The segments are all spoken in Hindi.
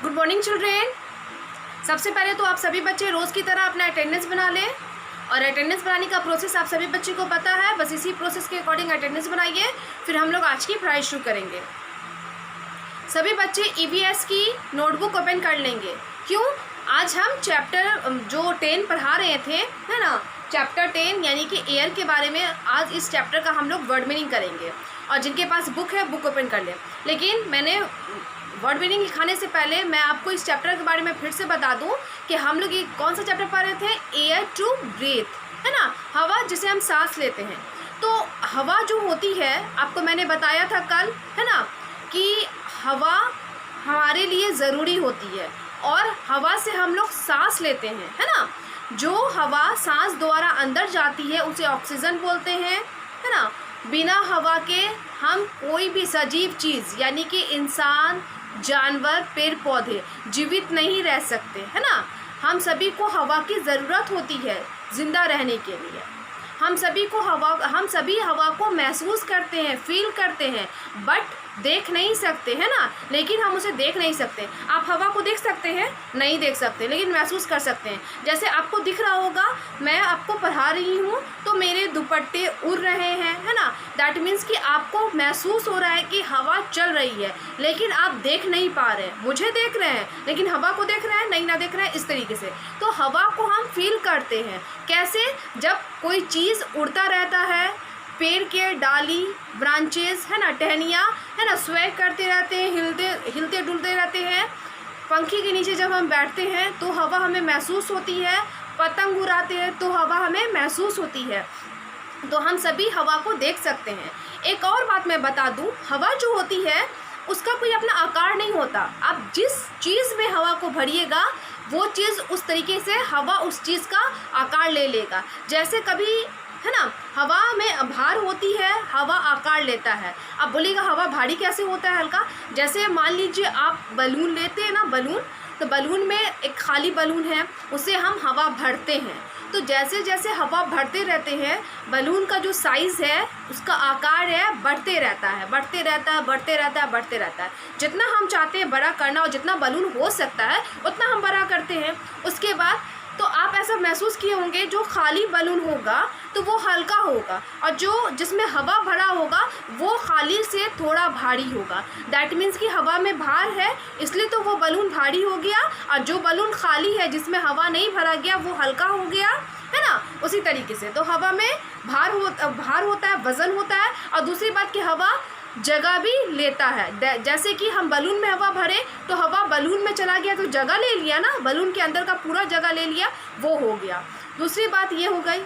Good morning children. सबसे पहले तो आप सभी बच्चे रोज़ की तरह अपना अटेंडेंस बना लें। और अटेंडेंस बनाने का प्रोसेस आप सभी बच्चे को पता है, बस इसी प्रोसेस के अकॉर्डिंग अटेंडेंस बनाइए। फिर हम लोग आज की पढ़ाई शुरू करेंगे। सभी बच्चे ईवीएस की नोटबुक ओपन कर लेंगे। क्यों? आज हम चैप्टर जो 10 पढ़ा रहे थे, है ना, चैप्टर 10 यानी कि एयर के बारे में आज इस चैप्टर का हम लोग वर्ड मीनिंग करेंगे। और जिनके पास बुक है बुक ओपन कर लें। लेकिन मैंने वर्ड मीनिंग लिखाने से पहले मैं आपको इस चैप्टर के बारे में फिर से बता दूं कि हम लोग ये कौन सा चैप्टर पढ़ रहे थे, एयर टू ब्रीथ, है ना, हवा जिसे हम सांस लेते हैं। तो हवा जो होती है, आपको मैंने बताया था कल, है ना, कि हवा हमारे लिए ज़रूरी होती है और हवा से हम लोग सांस लेते हैं, है ना। जो हवा सांस द्वारा अंदर जाती है उसे ऑक्सीजन बोलते हैं, है ना। बिना हवा के हम कोई भी सजीव चीज़ यानी कि इंसान, जानवर, पेड़ पौधे जीवित नहीं रह सकते, है ना। हम सभी को हवा की ज़रूरत होती है ज़िंदा रहने के लिए। हम सभी हवा को महसूस करते हैं, फील करते हैं, बट देख नहीं सकते, है ना। लेकिन हम उसे देख नहीं सकते। आप हवा को देख सकते हैं? नहीं देख सकते, लेकिन महसूस कर सकते हैं। जैसे आपको दिख रहा होगा, मैं आपको पढ़ा रही हूँ तो मेरे दुपट्टे उड़ रहे हैं, है ना। दैट मीन्स कि आपको महसूस हो रहा है कि हवा चल रही है, लेकिन आप देख नहीं पा रहे हैं। मुझे देख रहे हैं लेकिन हवा को देख रहे हैं नहीं, ना देख रहे हैं, इस तरीके से। तो हवा को हम फील करते हैं। कैसे? जब कोई चीज़ उड़ता रहता है, पेड़ के डाली, ब्रांचेस, है ना, टहनियाँ, है ना, स्वे करते रहते हैं, हिलते डुलते रहते हैं। पंखी के नीचे जब हम बैठते हैं तो हवा हमें महसूस होती है। पतंग उड़ाते हैं तो हवा हमें महसूस होती है। तो हम सभी हवा को देख सकते हैं। एक और बात मैं बता दूं, हवा जो होती है उसका कोई अपना आकार नहीं होता। आप जिस चीज़ में हवा को भरिएगा वो चीज़ उस तरीके से हवा उस चीज़ का आकार ले लेगा। जैसे कभी, है ना, हवा में भार होती है, हवा आकार लेता है। अब बोलिएगा हवा भारी कैसे होता है, हल्का? जैसे मान लीजिए आप बलून लेते हैं ना, बलून, तो बलून में एक खाली बलून है, उसे हम हवा भरते हैं। तो जैसे जैसे हवा भरते रहते हैं, बलून का जो साइज़ है, उसका आकार है, बढ़ते रहता है, बढ़ते रहता है, बढ़ते रहता है, बढ़ते रहता है। जितना हम चाहते हैं बड़ा करना और जितना बलून हो सकता है उतना हम बड़ा करते हैं। उसके बाद तो आप ऐसा महसूस किए होंगे, जो खाली बलून होगा तो वो हल्का होगा और जो जिसमें हवा भरा होगा वो खाली से थोड़ा भारी होगा। दैट मीन्स कि हवा में भार है इसलिए तो वो बलून भारी हो गया, और जो बलून खाली है जिसमें हवा नहीं भरा गया वो हल्का हो गया, है ना। उसी तरीके से तो हवा में भार होता है, वज़न होता है। और दूसरी बात कि हवा जगह भी लेता है। जैसे कि हम बलून में हवा भरे तो हवा बलून में चला गया तो जगह ले लिया ना, बलून के अंदर का पूरा जगह ले लिया, वो हो गया। दूसरी बात ये हो गई,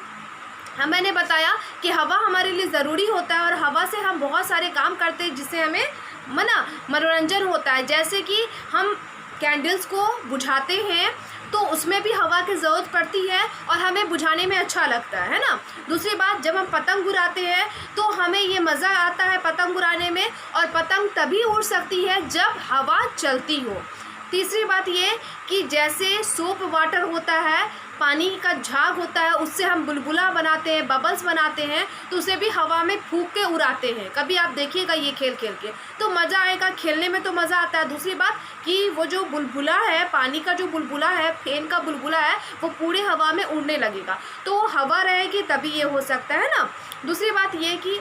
मैंने बताया कि हवा हमारे लिए ज़रूरी होता है और हवा से हम बहुत सारे काम करते हैं जिससे हमें मनोरंजन होता है। जैसे कि हम कैंडल्स को बुझाते हैं तो उसमें भी हवा की ज़रूरत पड़ती है और हमें बुझाने में अच्छा लगता है ना। दूसरी बात, जब हम पतंग उड़ाते हैं तो हमें ये मज़ा आता है पतंग उड़ाने में, और पतंग तभी उड़ सकती है जब हवा चलती हो। तीसरी बात ये कि जैसे सोप वाटर होता है, पानी का झाग होता है, उससे हम बुलबुला बनाते हैं, बबल्स बनाते हैं, तो उसे भी हवा में फूंक के उड़ाते हैं। कभी आप देखिएगा ये खेल खेल के, तो मज़ा आएगा, खेलने में तो मज़ा आता है। दूसरी बात कि वो जो बुलबुला है, पानी का जो बुलबुला है, फैन का बुलबुला है, वो पूरे हवा में उड़ने लगेगा। तो हवा रहेगी तभी ये हो सकता है ना। दूसरी बात ये कि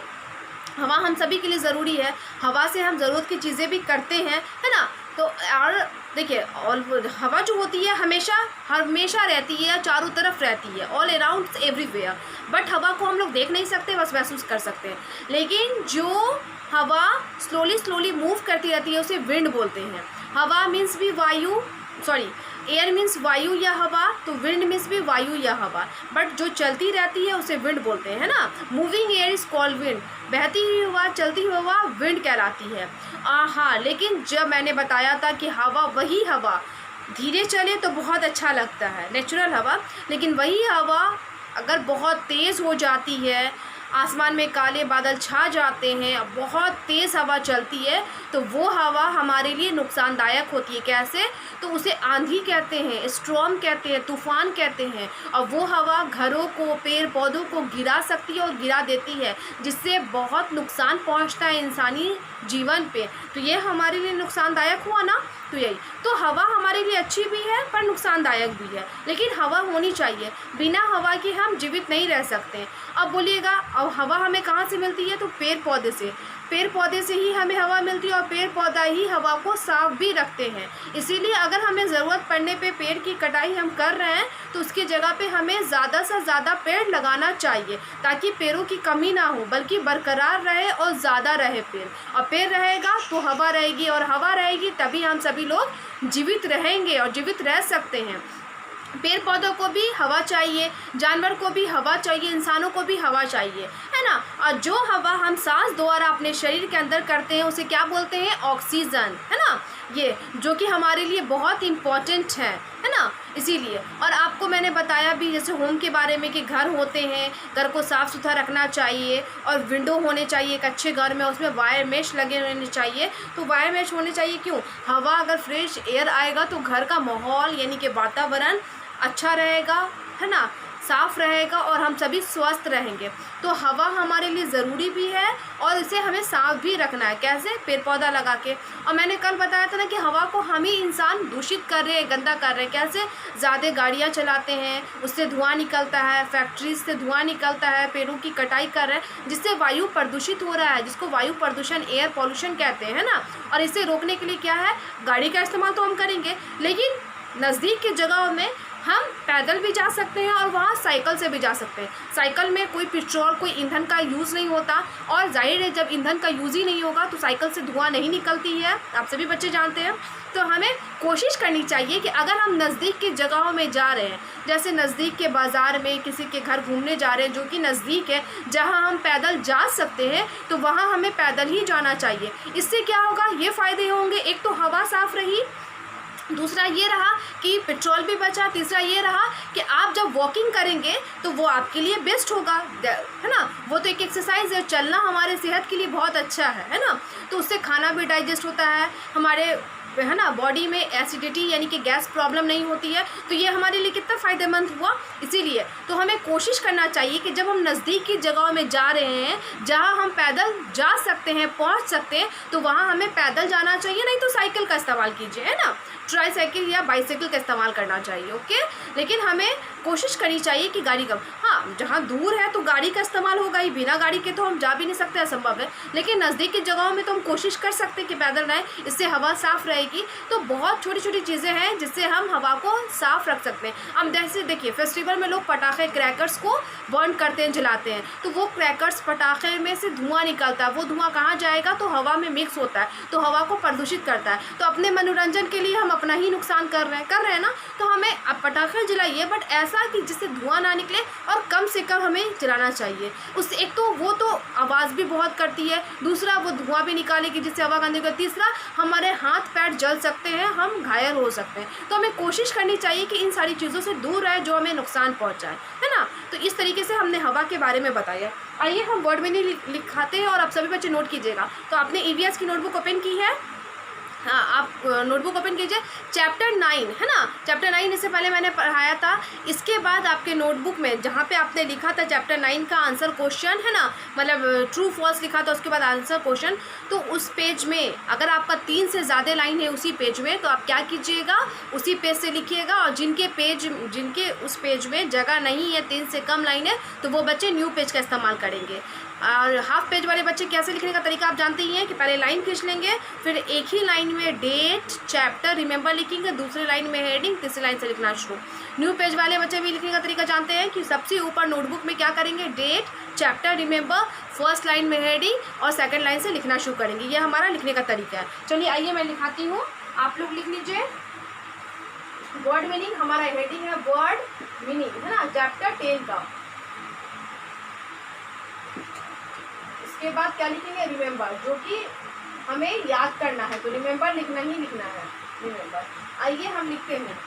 हवा हम सभी के लिए ज़रूरी है। हवा से हम ज़रूरत की चीज़ें भी करते हैं, है ना। तो और देखिए, और हवा जो होती है हमेशा रहती है, चारों तरफ रहती है, ऑल अराउंड एवरीवेयर। बट हवा को हम लोग देख नहीं सकते, बस महसूस कर सकते हैं। लेकिन जो हवा स्लोली मूव करती रहती है उसे विंड बोलते हैं। हवा मीन्स भी वायु, सॉरी, एयर मीन्स वायु या हवा, तो विंड मीन्स भी वायु या हवा। बट जो चलती रहती है उसे विंड बोलते हैं, है ना। Moving air is called wind. बहती हुई हवा, चलती हुई हवा विंड कहलाती है। हाँ, लेकिन जब मैंने बताया था कि हवा, वही हवा धीरे चले तो बहुत अच्छा लगता है, नेचुरल हवा, लेकिन वही हवा अगर बहुत तेज़ हो जाती है, आसमान में काले बादल छा जाते हैं, बहुत तेज़ हवा चलती है, तो वो हवा हमारे लिए नुकसानदायक होती है। कैसे? तो उसे आंधी कहते हैं, स्टॉर्म कहते हैं, तूफ़ान कहते हैं। और वो हवा घरों को, पेड़ पौधों को गिरा सकती है और गिरा देती है, जिससे बहुत नुकसान पहुंचता है इंसानी जीवन पे, तो ये हमारे लिए नुकसानदायक हुआ ना। तो यही तो हवा हमारे लिए अच्छी भी है पर नुकसानदायक भी है, लेकिन हवा होनी चाहिए, बिना हवा के हम जीवित नहीं रह सकते। अब बोलिएगा अब हवा हमें कहाँ से मिलती है, तो पेड़ पौधे से, पेड़ पौधे से ही हमें हवा मिलती है और पेड़ पौधा ही हवा को साफ भी रखते हैं। इसीलिए अगर हमें ज़रूरत पड़ने पे पेड़ की कटाई हम कर रहे हैं तो उसकी जगह पे हमें ज़्यादा से ज़्यादा पेड़ लगाना चाहिए, ताकि पेड़ों की कमी ना हो बल्कि बरकरार रहे और ज़्यादा रहे पेड़। और पेड़ रहेगा तो हवा रहेगी, और हवा रहेगी तभी हम सभी लोग जीवित रहेंगे और जीवित रह सकते हैं। पेड़ पौधों को भी हवा चाहिए, जानवर को भी हवा चाहिए, इंसानों को भी हवा चाहिए, है ना। और जो हवा हम सांस द्वारा अपने शरीर के अंदर करते हैं उसे क्या बोलते हैं, ऑक्सीजन, है ना। ये जो कि हमारे लिए बहुत इम्पॉर्टेंट है ना। इसीलिए और आपको मैंने बताया भी जैसे होम के बारे में कि घर होते हैं, घर को साफ़ सुथरा रखना चाहिए और विंडो होने चाहिए एक अच्छे घर में, उसमें वायर मेश लगे होने चाहिए। तो वायर मेश होने चाहिए क्यों, हवा अगर फ्रेश एयर आएगा तो घर का माहौल यानी कि वातावरण अच्छा रहेगा, है ना, साफ़ रहेगा और हम सभी स्वस्थ रहेंगे। तो हवा हमारे लिए ज़रूरी भी है और इसे हमें साफ भी रखना है। कैसे, पेड़ पौधा लगा के। और मैंने कल बताया था ना कि हवा को हम ही इंसान दूषित कर रहे हैं, गंदा कर रहे हैं। कैसे, ज़्यादा गाड़ियाँ चलाते हैं, उससे धुआं निकलता है, फैक्ट्रीज से धुआं निकलता है, पेड़ों की कटाई कर रहे हैं जिससे वायु प्रदूषित हो रहा है, जिसको वायु प्रदूषण, एयर पॉल्यूशन कहते हैं ना। और इसे रोकने के लिए क्या है, गाड़ी का इस्तेमाल तो हम करेंगे, लेकिन नज़दीक की जगहों में हम पैदल भी जा सकते हैं और वहाँ साइकिल से भी जा सकते हैं। साइकिल में कोई पेट्रोल, कोई ईंधन का यूज़ नहीं होता, और जाहिर है जब ईंधन का यूज़ ही नहीं होगा तो साइकिल से धुआं नहीं निकलती है, आप सभी बच्चे जानते हैं। तो हमें कोशिश करनी चाहिए कि अगर हम नज़दीक की जगहों में जा रहे हैं, जैसे नज़दीक के बाज़ार में किसी के घर घूमने जा रहे हैं जो कि नज़दीक है, जहाँ हम पैदल जा सकते हैं, तो वहाँ हमें पैदल ही जाना चाहिए। इससे क्या होगा, ये फ़ायदे होंगे, एक तो हवा साफ़ रही, दूसरा ये रहा कि पेट्रोल भी बचा, तीसरा ये रहा कि आप जब वॉकिंग करेंगे तो वो आपके लिए बेस्ट होगा, है ना। वो तो एक एक्सरसाइज है, चलना हमारे सेहत के लिए बहुत अच्छा है ना। तो उससे खाना भी डाइजेस्ट होता है, हमारे है ना बॉडी में एसिडिटी यानी कि गैस प्रॉब्लम नहीं होती है। तो ये हमारे लिए कितना फ़ायदेमंद हुआ। इसीलिए तो हमें कोशिश करना चाहिए कि जब हम नज़दीक की जगहों में जा रहे हैं जहाँ हम पैदल जा सकते हैं, पहुँच सकते हैं, तो वहाँ हमें पैदल जाना चाहिए, नहीं तो साइकिल का इस्तेमाल कीजिए, है ना, ट्राईसाइकिल या बाईसाइकिल का इस्तेमाल करना चाहिए। ओके, लेकिन हमें कोशिश करनी चाहिए कि गाड़ी कम, हाँ जहाँ दूर है तो गाड़ी का इस्तेमाल होगा ही, बिना गाड़ी के तो हम जा भी नहीं सकते, असंभव है। लेकिन नज़दीक की जगहों में तो हम कोशिश कर सकते हैं कि पैदल रहें, इससे हवा साफ़ रहेगी। तो बहुत छोटी छोटी चीज़ें हैं जिससे हम हवा को साफ़ रख सकते हैं। अब जैसे देखिए फेस्टिवल में लोग पटाखे, क्रैकर्स को बर्न करते हैं, जलाते हैं, तो वो क्रैकर्स, पटाखे में से धुआं निकलता है, वो धुआं कहाँ जाएगा, तो हवा में मिक्स होता है, तो हवा को प्रदूषित करता है। तो अपने मनोरंजन के लिए हम अपना ही नुकसान कर रहे हैं ना। तो हमें अब पटाखे जलाइए, बट ऐसा कि जिससे धुआं ना निकले और कम से कम हमें जलाना चाहिए। उससे एक तो वो तो आवाज़ भी बहुत करती है, दूसरा वो धुआं भी निकालेगी जिससे हवा गंदी होगी, तीसरा हमारे हाथ पैर जल सकते हैं, हम घायल हो सकते हैं। तो हमें कोशिश करनी चाहिए कि इन सारी चीज़ों से दूर रहे जो हमें नुकसान पहुँचाए, है ना। तो इस तरीके से हमने हवा के बारे में बताया। आइए हम वर्ड में नहीं लिखाते हैं और आप सभी बच्चे नोट कीजिएगा। तो आपने EVS की नोटबुक ओपन की है, हाँ आप नोटबुक ओपन कीजिए। चैप्टर 9 है ना, चैप्टर 9 इससे पहले मैंने पढ़ाया था। इसके बाद आपके नोटबुक में जहाँ पे आपने लिखा था चैप्टर 9 का आंसर क्वेश्चन, है ना, मतलब ट्रू फॉल्स लिखा था, उसके बाद आंसर क्वेश्चन, तो उस पेज में अगर आपका 3 से ज़्यादा लाइन है उसी पेज में, तो आप क्या कीजिएगा, उसी पेज से लिखिएगा। और जिनके उस पेज में जगह नहीं है, 3 से कम लाइन है, तो वो बच्चे न्यू पेज का इस्तेमाल करेंगे। और हाफ पेज वाले बच्चे कैसे लिखने का तरीका आप जानते ही हैं कि पहले लाइन खींच लेंगे, फिर एक ही लाइन में डेट, चैप्टर, रिमेंबर लिखेंगे, दूसरी लाइन में हेडिंग, तीसरी लाइन से लिखना शुरू। न्यू पेज वाले बच्चे भी लिखने का तरीका जानते हैं कि सबसे ऊपर नोटबुक में क्या करेंगे, date, chapter, remember, first line में हेडिंग और सेकंड लाइन से लिखना शुरू करेंगे। ये हमारा लिखने का तरीका है। चलिए आइए मैं लिखाती हूँ, आप लोग लिख लीजिए। वर्ड मीनिंग, हमारा हेडिंग है वर्ड मीनिंग, है ना, चैप्टर 10 का। इसके बाद क्या लिखेंगे, रिमेंबर, जो कि हमें याद करना है, तो रिमेंबर लिखना ही लिखना है, रिमेंबर। आइए हम लिखते हैं।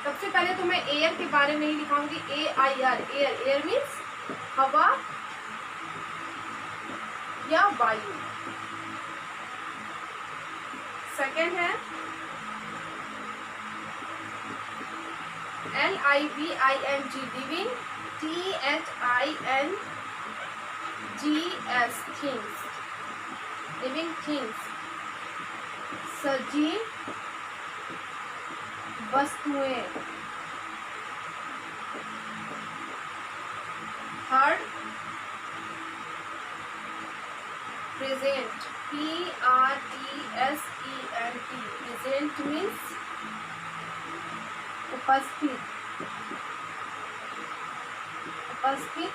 सबसे पहले तो मैं एयर के बारे में ही लिखाऊंगी, AIR, एयर, एयर मीन्स हवा या वायु। सेकेंड है LIVING, living, THINGS, things. Living things, सजीव वस्तुएं, third present, PRESENT, present means उपस्थित, उपस्थित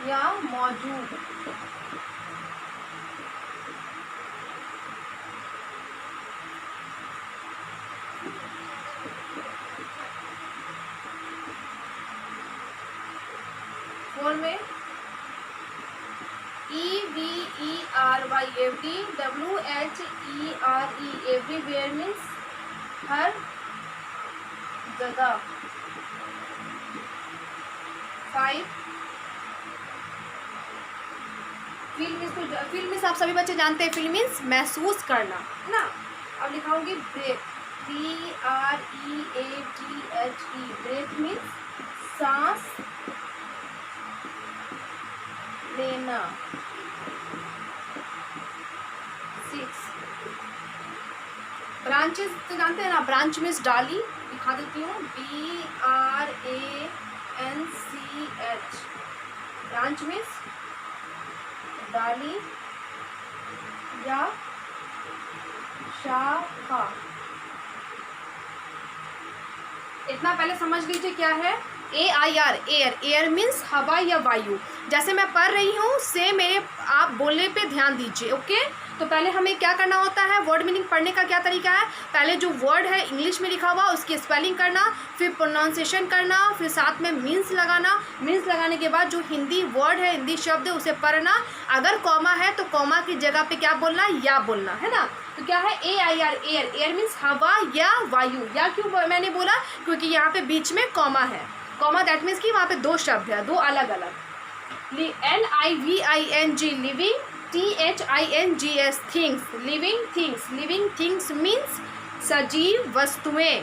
या मौजूद। फोर में EVERY, every, WHERE, everywhere means हर जगह। 5 फील मीन्स, तो फील मीन्स आप सभी बच्चे जानते हैं, फील मीन्स महसूस करना, है ना। अब लिखाऊंगी ब्रेथ, BREATHE, ब्रेथ मीन्स सांस लेना। 6 ब्रांचेस तो जानते हैं ना, ब्रांच मीन्स डाली, दिखा देती हूँ, BRANCH, ब्रांच मीन्स डाली या शाखा। इतना पहले समझ लीजिए क्या है AIR, एयर, एयर मीन्स हवा या वायु। जैसे मैं पढ़ रही हूँ से मेरे आप बोलने पे ध्यान दीजिए, ओके। तो पहले हमें क्या करना होता है, वर्ड मीनिंग पढ़ने का क्या तरीका है, पहले जो वर्ड है इंग्लिश में लिखा हुआ उसकी स्पेलिंग करना, फिर प्रोनाउंसिएशन करना, फिर साथ में मीन्स लगाना, मीन्स लगाने के बाद जो हिंदी वर्ड है, हिंदी शब्द है उसे पढ़ना। अगर कॉमा है तो कॉमा की जगह पे क्या बोलना, या बोलना, है ना। तो क्या है AIR, एयर, एयर मीन्स हवा या वायु। या क्यों मैंने बोला, क्योंकि यहाँ पे बीच में कॉमा है, कॉमा दैट मीन्स कि वहाँ पे दो शब्द है, दो अलग अलग। LIVING, living, THINGS, things, living things, living things means सजीव वस्तुएं।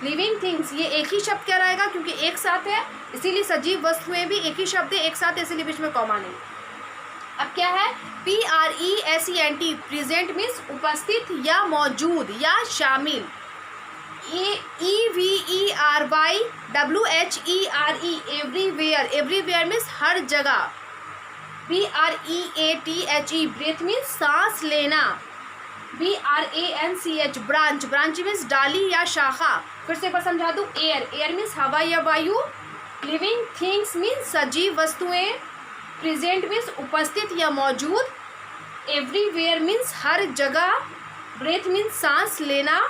लिविंग थिंग्स ये एक ही शब्द क्या रहेगा, क्योंकि एक साथ है इसीलिए सजीव वस्तुएं भी एक ही शब्द है, एक साथ है इसीलिए बीच में कॉमा नहीं। अब क्या है PRESENT, प्रेजेंट मीन्स उपस्थित या मौजूद या शामिल। EVERY, WHERE, everywhere, everywhere means हर जगह। BREATHE, ब्रेथ मीन्स सांस लेना। BRANCH, ब्रांच, ब्रांच मीन्स डाली या शाखा। फिर से एक बार समझा दूँ, एयर, एयर मीन्स हवा या वायु। लिविंग थिंग्स मीन्स सजीव वस्तुएं। प्रेजेंट मीन्स उपस्थित या मौजूद। एवरीवेयर मीन्स हर जगह। ब्रेथ मीन्स सांस लेना।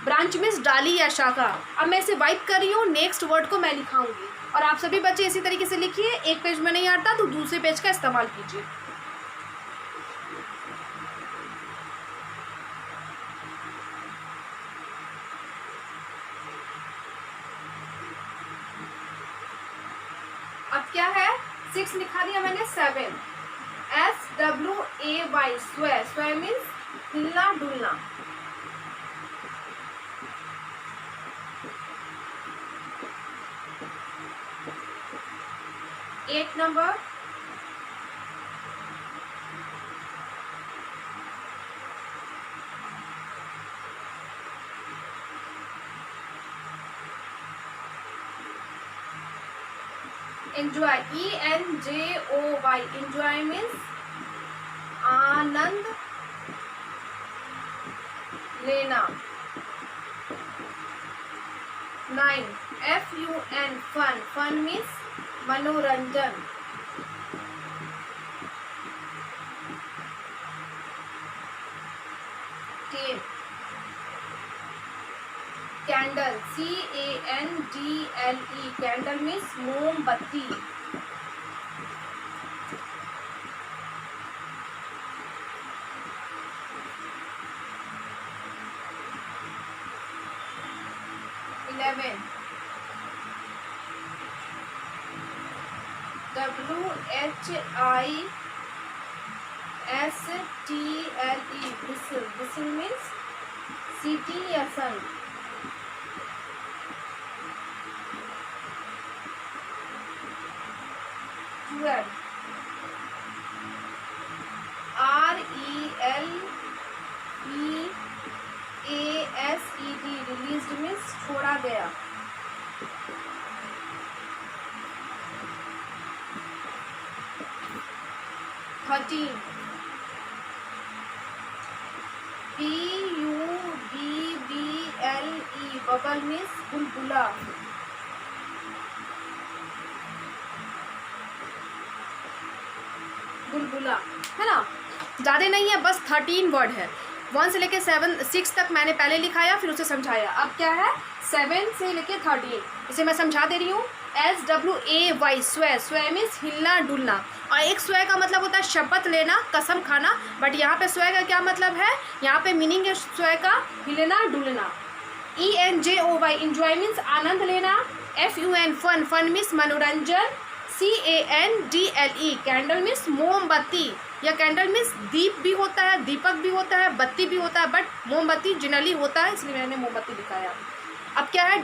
ब्रांच मीन्स डाली या शाखा। अब मैं इसे वाइप कर रही हूँ, नेक्स्ट वर्ड को मैं लिखाऊंगी और आप सभी बच्चे इसी तरीके से लिखिए। एक पेज में नहीं आता तो दूसरे पेज का इस्तेमाल कीजिए। अब क्या है, 6 लिखा दिया मैंने। 7 SWAY, स्वय, स्वय मीन्स हिलना डुलना। 8 number enjoy, ENJOY, enjoy means आनंद लेना। 9 FUN, फन, फन मीन्स मनोरंजन। 10 कैंडल, CANDLE, कैंडल मीन्स मोमबत्ती। 11 WHISTLE, whistle, whistle means सीटी या सन। 12 RELEASED, रिलीज्ड मीन्स छोड़ा गया। PUBBLE, बबल मीन्स बुलबुला। बुलबुला है ना, ज़्यादा नहीं है, बस 13 वर्ड है। 1 से लेके 6 तक मैंने पहले लिखाया, फिर उसे समझाया। अब क्या है 7 से लेके 13, इसे मैं समझा दे रही हूँ। SWAY, स्वय, स्वय मीन्स हिलना डुलना। और एक स्वय का मतलब होता है शपथ लेना, कसम खाना, बट यहाँ पे स्वय का क्या मतलब है, यहाँ पे मीनिंग है स्वय का हिलना डुलना। ENJOY, इंजॉय मीन्स आनंद लेना। FUN, फन, फन मीन्स मनोरंजन। CANDLE, कैंडल मीन्स मोमबत्ती, या कैंडल मीन्स दीप भी होता है, दीपक भी होता है, बत्ती भी होता है, बट मोमबत्ती जनरली होता है, इसलिए मैंने मोमबत्ती दिखाया। अब क्या है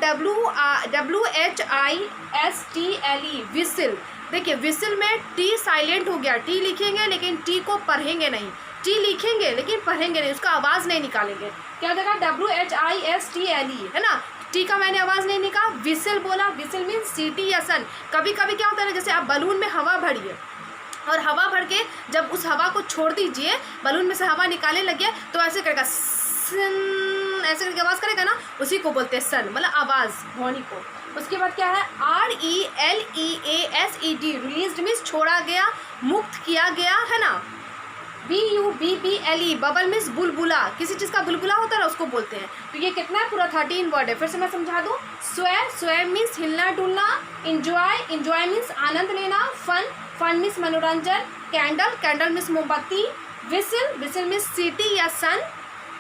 WHISTLE, विसिल। देखिए विसिल में टी साइलेंट हो गया, टी लिखेंगे लेकिन टी को पढ़ेंगे नहीं, टी लिखेंगे लेकिन पढ़ेंगे नहीं, उसका आवाज़ नहीं निकालेंगे। क्या देगा WHISTLE, है ना, टी का मैंने आवाज़ नहीं निकाला, विसिल बोला। विसिल मीन्स सीटी या सन। कभी कभी क्या होता है ना, जैसे आप बलून में हवा भरिए और हवा भर के जब उस हवा को छोड़ दीजिए, बलून में से हवा निकालने लगे तो ऐसे करेगा सन, ऐसे करके आवाज़ करेगा ना, उसी को बोलते हैं सन, मतलब आवाज़, ध्वनि को। उसके बाद क्या है RELEASED, रिलीज्ड मीन्स छोड़ा गया, मुक्त किया गया, है ना। BUBBLE, बबल मीन्स बुलबुला, किसी चीज़ का बुलबुला होता है ना, उसको बोलते हैं। तो ये कितना है, पूरा 13 वर्ड है। फिर से मैं समझा दूँ। स्वय, स्वय मीन्स हिलना डुलना। इंजॉय, इंजॉय मीन्स आनंद लेना। फन, फन मीन्स मनोरंजन। कैंडल, कैंडल मीन्स मोमबत्ती। विसिल, विसिल मीन्स सीटी या सन।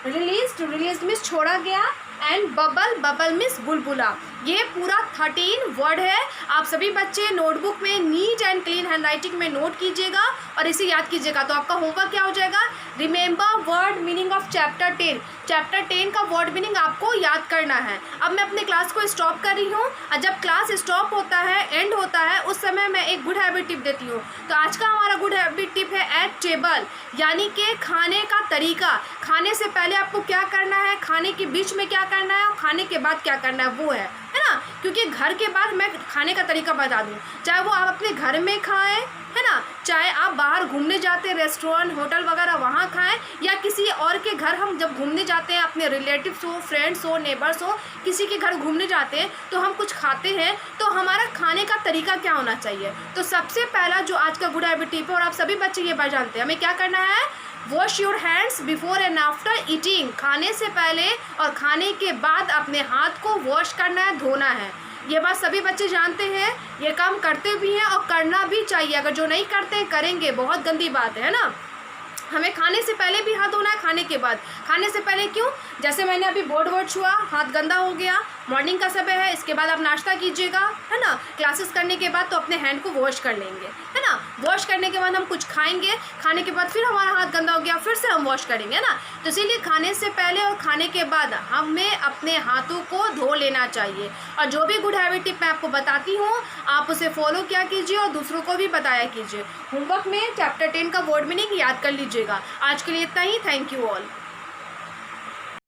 रिलीज्ड, रिलीज्ड मीन्स छोड़ा गया। एंड बबल, बबल मीन्स बुलबुला। ये पूरा 13 वर्ड है। आप सभी बच्चे नोटबुक में नीट एंड क्लीन हैंडराइटिंग में नोट कीजिएगा और इसे याद कीजिएगा। तो आपका होमवर्क क्या हो जाएगा, remember word meaning of chapter 10। Chapter 10 का वर्ड मीनिंग आपको याद करना है। अब मैं अपने क्लास को स्टॉप कर रही हूँ, और जब क्लास स्टॉप होता है, एंड होता है, उस समय मैं एक गुड हैबिट टिप देती हूँ। तो आज का हमारा गुड हैबिट टिप है एट टेबल, यानी कि खाने का तरीका। खाने से पहले आपको क्या करना है, खाने के बीच में क्या करना है और खाने के बाद क्या करना है, वो है ना। क्योंकि घर के बाद मैं खाने का तरीका बता दूँ, चाहे वो आप अपने घर में खाएं, है ना, चाहे आप बाहर घूमने जाते हैं, रेस्टोरेंट, होटल वगैरह वहाँ खाएं, या किसी और के घर हम जब घूमने जाते हैं, अपने रिलेटिव्स हो, फ्रेंड्स हो, नेबर्स हो, किसी के घर घूमने जाते हैं तो हम कुछ खाते हैं, तो हमारा खाने का तरीका क्या होना चाहिए। तो सबसे पहला जो आज का गुड हैबिट टिप है, और आप सभी बच्चे ये बात जानते हैं, हमें क्या करना है, wash your hands before and after eating. खाने से पहले और खाने के बाद अपने हाथ को वॉश करना है, धोना है। ये बात सभी बच्चे जानते हैं, ये काम करते भी हैं और करना भी चाहिए। अगर जो नहीं करते हैं करेंगे, बहुत गंदी बात है ना। हमें खाने से पहले भी हाथ धोना है, खाने के बाद। खाने से पहले क्यों, जैसे मैंने अभी बोर्ड वर्ड छुआ, हाथ गंदा हो गया, मॉर्निंग का समय है, इसके बाद आप नाश्ता कीजिएगा, है ना, क्लासेस करने के बाद, तो अपने हैंड को वॉश कर लेंगे, है ना। वॉश करने के बाद हम कुछ खाएंगे, खाने के बाद फिर हमारा हाथ गंदा हो गया, फिर से हम वॉश करेंगे, है ना। तो इसीलिए खाने से पहले और खाने के बाद हमें अपने हाथों को धो लेना चाहिए। और जो भी गुड हैबिट टिप मैं आपको बताती हूँ, आप उसे फॉलो किया कीजिए और दूसरों को भी बताया कीजिए। होमवर्क में चैप्टर 10 का वर्ड मीनिंग याद कर लीजिएगा। आज के लिए इतना ही। Thank you all.